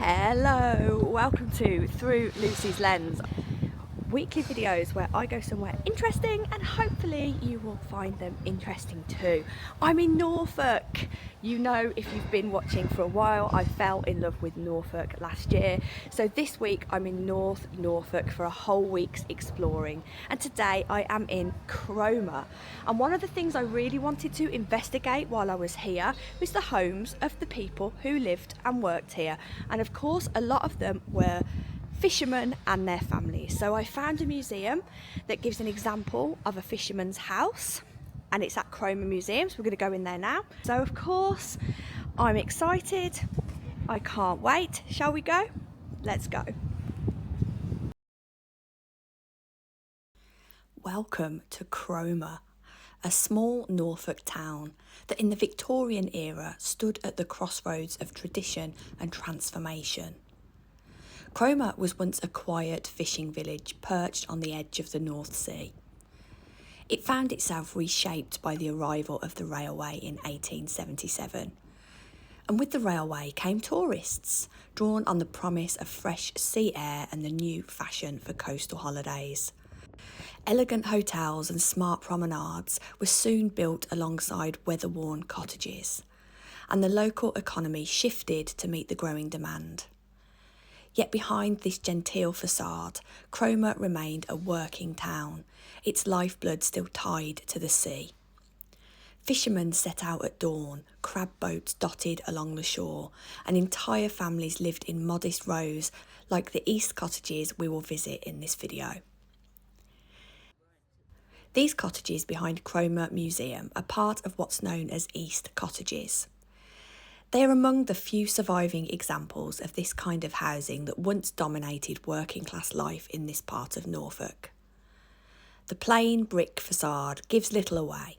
Hello, welcome to Through Lucy's Lens, weekly videos where I go somewhere interesting and hopefully you will find them interesting too. I'm in Norfolk. You know, if you've been watching for a while, I fell in love with Norfolk last year. So this week I'm in North Norfolk for a whole week's exploring, and today I am in Cromer. And one of the things I really wanted to investigate while I was here was the homes of the people who lived and worked here. And of course, a lot of them were fishermen and their families. So I found a museum that gives an example of a fisherman's house, and it's at Cromer Museum, so we're going to go in there now. So of course I'm excited, I can't wait. Shall we go? Let's go. Welcome to Cromer, a small Norfolk town that in the Victorian era stood at the crossroads of tradition and transformation. Cromer was once a quiet fishing village perched on the edge of the North Sea. It found itself reshaped by the arrival of the railway in 1877. And with the railway came tourists, drawn on the promise of fresh sea air and the new fashion for coastal holidays. Elegant hotels and smart promenades were soon built alongside weather-worn cottages, and the local economy shifted to meet the growing demand. Yet behind this genteel facade, Cromer remained a working town, its lifeblood still tied to the sea. Fishermen set out at dawn, crab boats dotted along the shore, and entire families lived in modest rows like the East Cottages we will visit in this video. These cottages behind Cromer Museum are part of what's known as East Cottages. They are among the few surviving examples of this kind of housing that once dominated working class life in this part of Norfolk. The plain brick facade gives little away,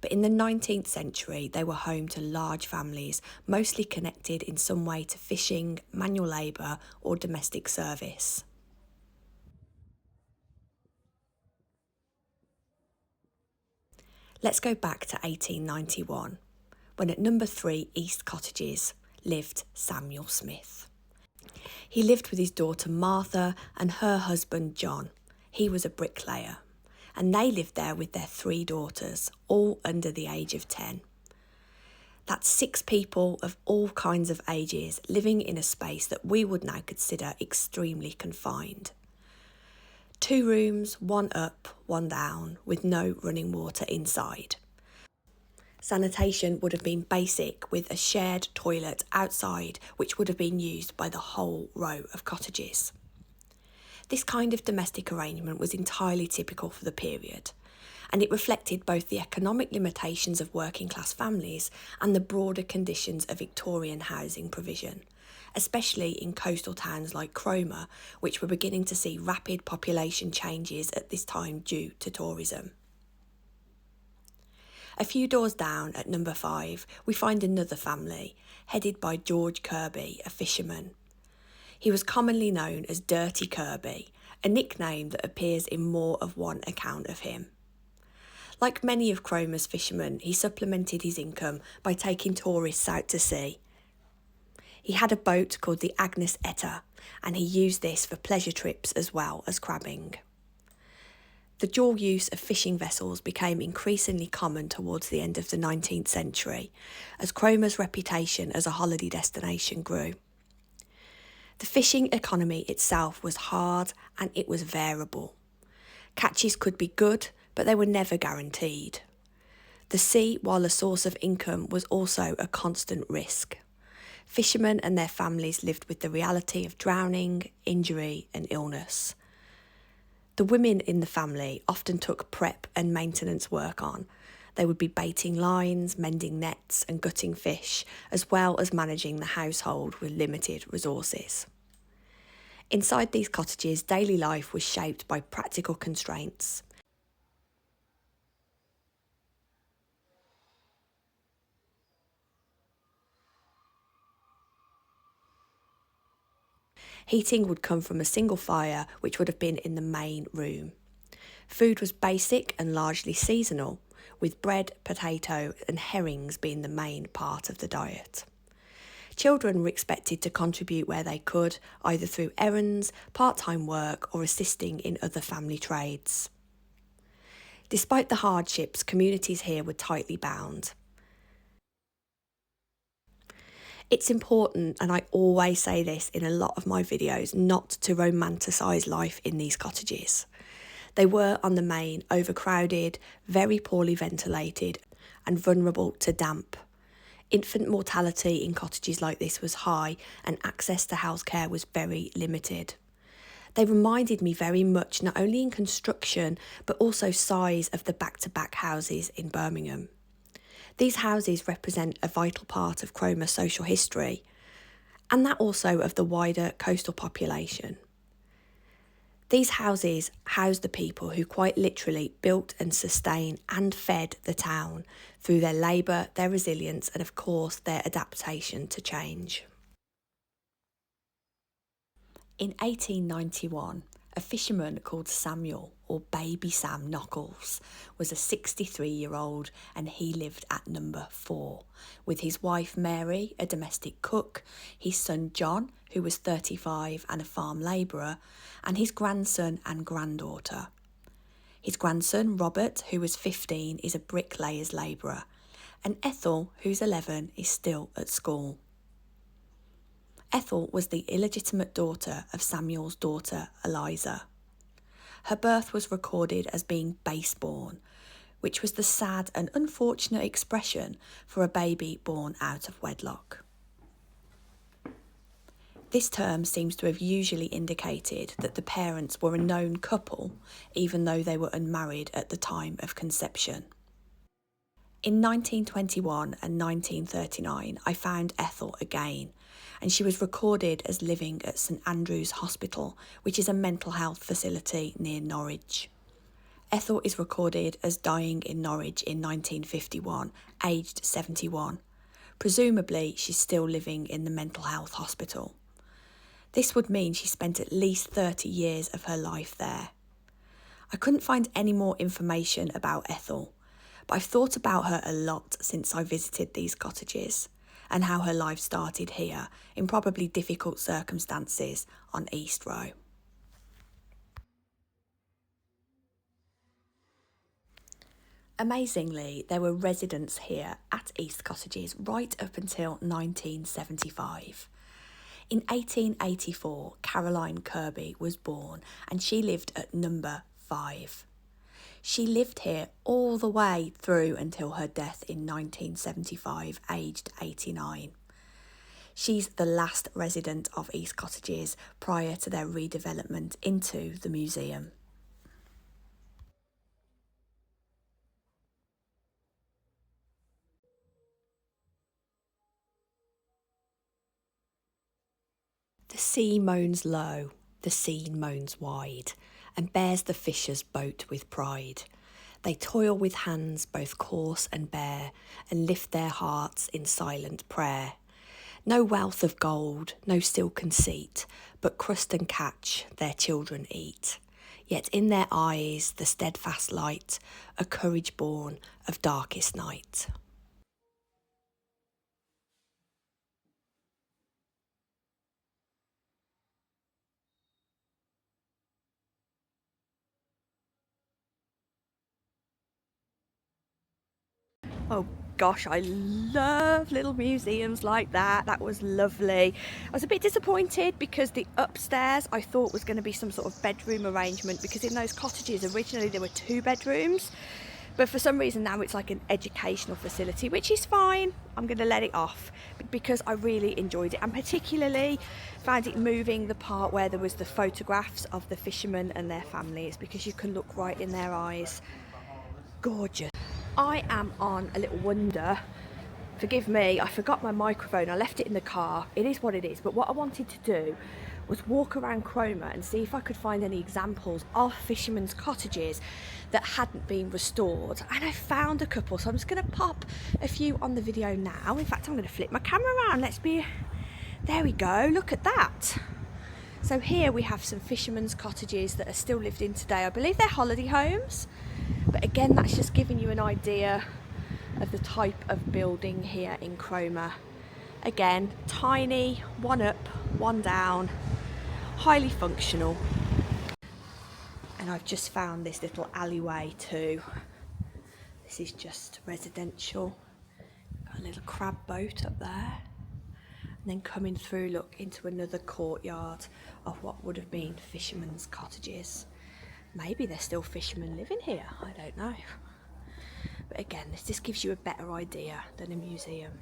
but in the 19th century they were home to large families, mostly connected in some way to fishing, manual labour or domestic service. Let's go back to 1891. When at number 3 East Cottages lived Samuel Smith. He lived with his daughter Martha and her husband John. He was a bricklayer, and they lived there with their 3 daughters, all under the age of 10. That's 6 people of all kinds of ages living in a space that we would now consider extremely confined. 2 rooms, 1 up, 1 down, with no running water inside. Sanitation would have been basic, with a shared toilet outside which would have been used by the whole row of cottages. This kind of domestic arrangement was entirely typical for the period, and it reflected both the economic limitations of working class families and the broader conditions of Victorian housing provision, especially in coastal towns like Cromer, which were beginning to see rapid population changes at this time due to tourism. A few doors down at number 5, we find another family, headed by George Kirby, a fisherman. He was commonly known as Dirty Kirby, a nickname that appears in more of one account of him. Like many of Cromer's fishermen, he supplemented his income by taking tourists out to sea. He had a boat called the Agnes Etta, and he used this for pleasure trips as well as crabbing. The dual use of fishing vessels became increasingly common towards the end of the 19th century, as Cromer's reputation as a holiday destination grew. The fishing economy itself was hard and it was variable. Catches could be good, but they were never guaranteed. The sea, while a source of income, was also a constant risk. Fishermen and their families lived with the reality of drowning, injury and illness. The women in the family often took prep and maintenance work on. They would be baiting lines, mending nets and gutting fish, as well as managing the household with limited resources. Inside these cottages, daily life was shaped by practical constraints. Heating would come from a single fire, which would have been in the main room. Food was basic and largely seasonal, with bread, potato and herrings being the main part of the diet. Children were expected to contribute where they could, either through errands, part-time work or assisting in other family trades. Despite the hardships, communities here were tightly bound. It's important, and I always say this in a lot of my videos, not to romanticise life in these cottages. They were on the main overcrowded, very poorly ventilated and vulnerable to damp. Infant mortality in cottages like this was high and access to healthcare was very limited. They reminded me very much, not only in construction, but also size, of the back-to-back houses in Birmingham. These houses represent a vital part of Cromer social history, and that also of the wider coastal population. These houses housed the people who quite literally built and sustained and fed the town through their labour, their resilience, and of course their adaptation to change. In 1891, a fisherman called Samuel, or Baby Sam Nockels, was a 63-year-old, and he lived at number 4, with his wife Mary, a domestic cook, his son John, who was 35 and a farm labourer, and his grandson and granddaughter. His grandson Robert, who was 15, is a bricklayer's labourer, and Ethel, who's 11, is still at school. Ethel was the illegitimate daughter of Samuel's daughter, Eliza. Her birth was recorded as being base-born, which was the sad and unfortunate expression for a baby born out of wedlock. This term seems to have usually indicated that the parents were a known couple, even though they were unmarried at the time of conception. In 1921 and 1939, I found Ethel again, and she was recorded as living at St Andrew's Hospital, which is a mental health facility near Norwich. Ethel is recorded as dying in Norwich in 1951, aged 71. Presumably, she's still living in the mental health hospital. This would mean she spent at least 30 years of her life there. I couldn't find any more information about Ethel, but I've thought about her a lot since I visited these cottages, and how her life started here in probably difficult circumstances on East Row. Amazingly, there were residents here at East Cottages right up until 1975. In 1884, Caroline Kirby was born, and she lived at number 5. She lived here all the way through until her death in 1975, aged 89. She's the last resident of East Cottages prior to their redevelopment into the museum. The sea moans low, the scene moans wide, and bears the fisher's boat with pride. They toil with hands both coarse and bare, and lift their hearts in silent prayer. No wealth of gold, no silken seat, but crust and catch their children eat. Yet in their eyes the steadfast light, a courage born of darkest night. Oh gosh, I love little museums like that. That was lovely. I was a bit disappointed because the upstairs I thought was going to be some sort of bedroom arrangement, because in those cottages originally there were 2 bedrooms, but for some reason now it's like an educational facility, which is fine. I'm going to let it off because I really enjoyed it, and particularly found it moving the part where there was the photographs of the fishermen and their families, because you can look right in their eyes. Gorgeous. I am on a little wonder. Forgive me, I forgot my microphone. I left it in the car. It is what it is. But what I wanted to do was walk around Cromer and see if I could find any examples of fishermen's cottages that hadn't been restored. And I found a couple, so I'm just going to pop a few on the video now. In fact, I'm going to flip my camera around. There we go. Look at that. So here we have some fishermen's cottages that are still lived in today. I believe they're holiday homes. But again, that's just giving you an idea of the type of building here in Cromer. Again, tiny, one up, one down, highly functional. And I've just found this little alleyway too. This is just residential. Got a little crab boat up there. And then coming through, look, into another courtyard of what would have been fishermen's cottages. Maybe there's still fishermen living here, I don't know. But again, this just gives you a better idea than a museum.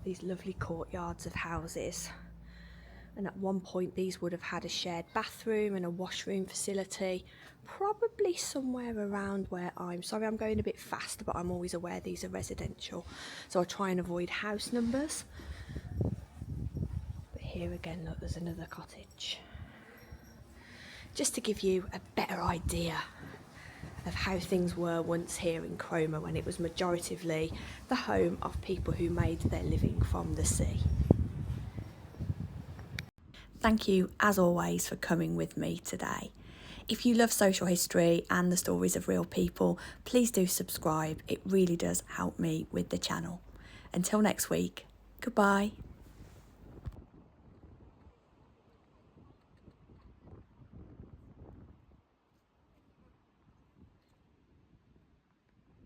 These lovely courtyards of houses. And at one point these would have had a shared bathroom and a washroom facility, probably somewhere around where I'm going a bit fast, but I'm always aware these are residential, so I try and avoid house numbers. But here again, look, there's another cottage. Just to give you a better idea of how things were once here in Cromer, when it was majoritively the home of people who made their living from the sea. Thank you, as always, for coming with me today. If you love social history and the stories of real people, please do subscribe. It really does help me with the channel. Until next week, goodbye.